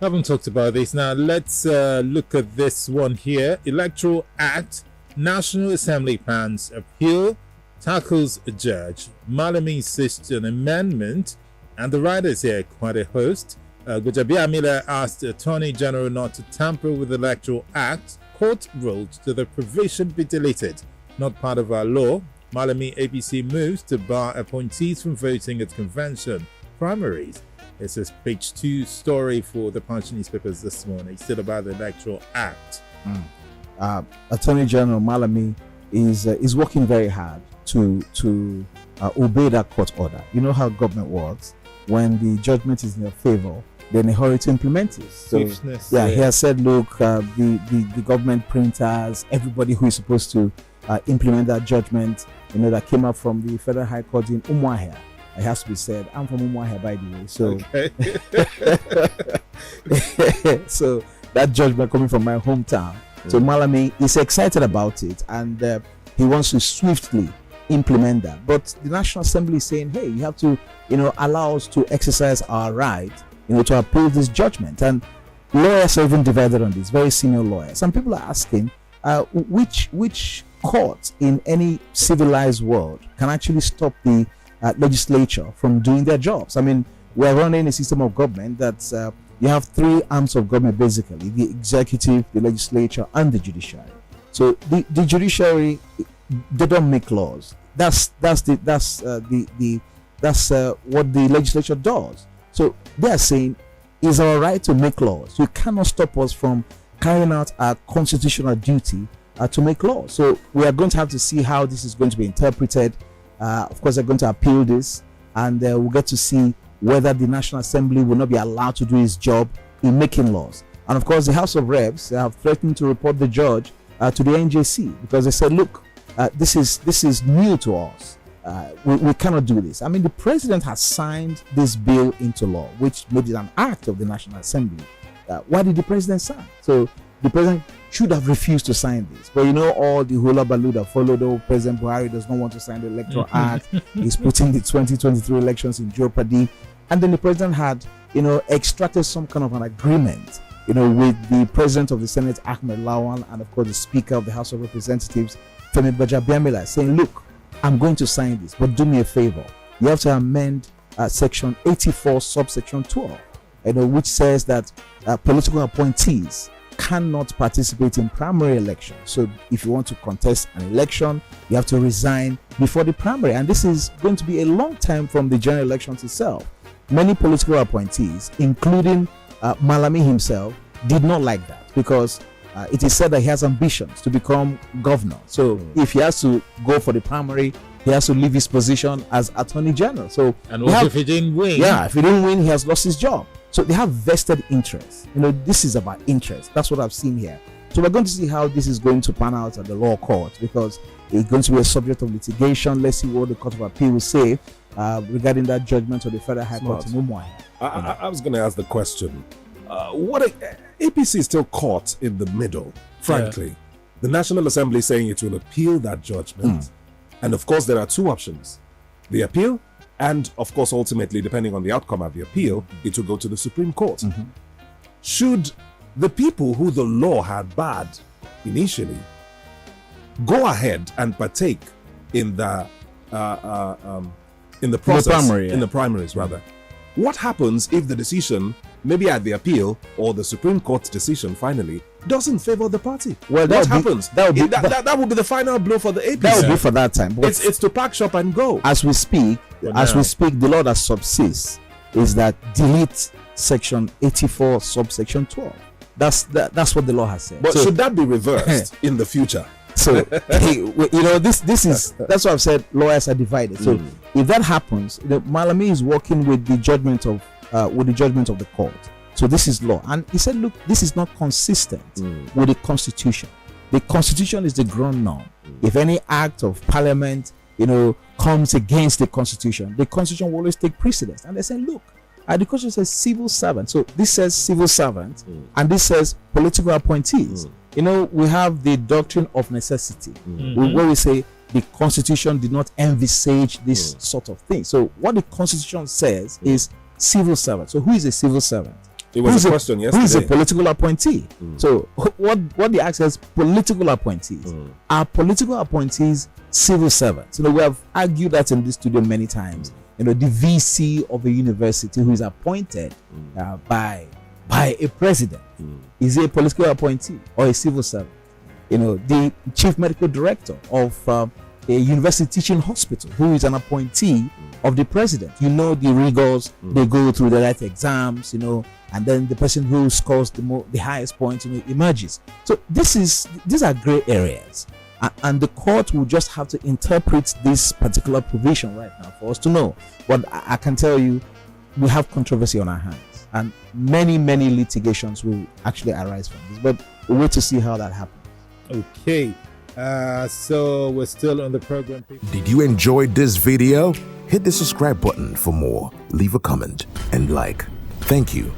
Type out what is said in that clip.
Haven't talked about this. Now let's look at this one here. Electoral Act, National Assembly plans appeal, tackles a judge. Malami insists on amendment, and the writers here quite a host. Gujabia Miller asked the Attorney General not to tamper with the Electoral Act. Court ruled that the provision be deleted. Not part of our law. Malami APC moves to bar appointees from voting at convention primaries. It's a page 2 story for the Punch newspapers this morning. Still about the Electoral Act. Attorney General Malami is working very hard to obey that court order. You know how government works. When the judgment is in your favor, then a hurry to implement it. So he has said, look, the government printers, everybody who is supposed to implement that judgment, that came up from the Federal High Court in Umuahia. It has to be said, I'm from Umuahia, by the way. So, so that judgment coming from my hometown. So Malami is excited about it, and he wants to swiftly implement that. But the National Assembly is saying, hey, you have to, allow us to exercise our right, to appeal this judgment. And lawyers are even divided on this, very senior lawyers. Some people are asking, which court in any civilized world can actually stop the legislature from doing their jobs? I mean, we're running a system of government that you have 3 arms of government, basically: the executive, the legislature, and the judiciary. So the judiciary, they don't make laws. That's what the legislature does. So they are saying it's our right to make laws. You cannot stop us from carrying out our constitutional duty to make laws. So we are going to have to see how this is going to be interpreted. Of course, they're going to appeal this, and we'll get to see whether the National Assembly will not be allowed to do its job in making laws. And of course, the House of Reps have threatened to report the judge to the NJC, because they said, look, this is new to us. We cannot do this. I mean, the president has signed this bill into law, which made it an act of the National Assembly. Why did the president sign? So the president should have refused to sign this. But all the hula baloo that followed, President Buhari does not want to sign the Electoral Act. He's putting the 2023 elections in jeopardy. And then the president had, extracted some kind of an agreement, with the president of the Senate, Ahmed Lawan, and of course the Speaker of the House of Representatives, Femi Gbajabiamila, saying, look, I'm going to sign this, but do me a favor. You have to amend Section 84, subsection 12, which says that political appointees cannot participate in primary elections. So if you want to contest an election, you have to resign before the primary. And this is going to be a long time from the general elections itself. Many political appointees, including Malami himself, did not like that, because it is said that he has ambitions to become governor. So if he has to go for the primary, he has to leave his position as Attorney General. So, and what if he didn't win? Yeah, if he didn't win, he has lost his job. So they have vested interest. This is about interest. That's what I've seen here. So we're going to see how this is going to pan out at the law court, because it's going to be a subject of litigation. Let's see what the Court of Appeal will say regarding that judgment of the Federal High Court in Umuahia. I was going to ask the question. APC is still caught in the middle, frankly. Yeah. The National Assembly is saying it will appeal that judgment. And of course, there are 2 options: the appeal, and of course, ultimately, depending on the outcome of the appeal, it will go to the Supreme Court. Should the people who the law had barred initially go ahead and partake in the process, in the primaries, rather, what happens if the decision, maybe at the appeal or the Supreme Court's decision finally, doesn't favor the party? Well, what happens? That would be the final blow for the APC. That would be for that time. But it's to pack shop and go. As we speak, the law that subsists is that delete Section 84, subsection 12. That's what the law has said. But should that be reversed in the future? So this is that's why I've said lawyers are divided. So if that happens, Malami is working with the judgment of the court. So this is law, and he said, look, this is not consistent with the Constitution. The Constitution is the ground norm. If any act of Parliament comes against the Constitution will always take precedence. And they say, look, the Constitution says civil servant. So this says civil servant, and this says political appointees. We have the doctrine of necessity, where we say the Constitution did not envisage this sort of thing. So what the Constitution says is civil servant. So who is a civil servant? It was a question yesterday. Who is a political appointee? So what they ask is political appointees. Are political appointees civil servants? We have argued that in this studio many times. The VC of a university who is appointed by a president, is he a political appointee or a civil servant? The chief medical director of a university teaching hospital who is an appointee of the president. The rigors they go through, the right exams, and then the person who scores the highest points emerges. So these are gray areas, and the court will just have to interpret this particular provision right now for us to know. But I can tell you, we have controversy on our hands, and many litigations will actually arise from this, but we'll wait to see how that happens. Okay, so we're still on the program. Did you enjoy this video? Hit the subscribe button for more, leave a comment and like. Thank you.